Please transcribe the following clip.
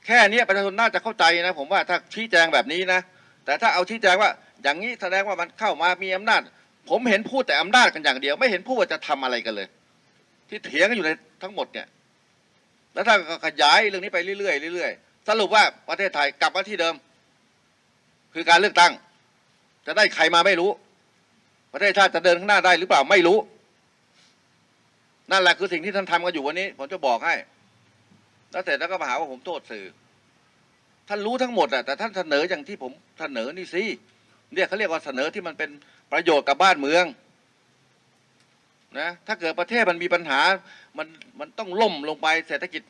แค่นี้ประชาชนน่าจะเข้าใจนะผมว่าถ้าชี้แจงแบบนี้นะแต่ถ้าเอาชี้แจงว่าอย่างนี้แสดงว่ามันเข้ามามีอำนาจผมเห็นพูดแต่อำนาจกันอย่างเดียวไม่เห็นพูดว่าจะทำอะไรกันเลยที่เถียงกันอยู่ในทั้งหมดเนี่ยแล้วถ้าขยายเรื่องนี้ไปเรื่อยๆเรื่อยๆสรุปว่าประเทศไทยกลับมาที่เดิมคือการเลือกตั้งจะได้ใครมาไม่รู้ประเทศชาติจะเดินข้างหน้าได้หรือเปล่าไม่รู้นั่นแหละคือสิ่งที่ท่านทำกันอยู่วันนี้ผมจะบอกให้แล้วเสร็จแล้วก็มาหาว่าผมโทษสื่อท่านรู้ทั้งหมดอะแต่ท่านเสนออย่างที่ผมเสนอนี่สิเนี่ยเขาเรียกว่าเสนอที่มันเป็นประโยชน์กับบ้านเมืองนะถ้าเกิดประเทศมันมีปัญหามันต้องล่มลงไปเศรษฐกิจ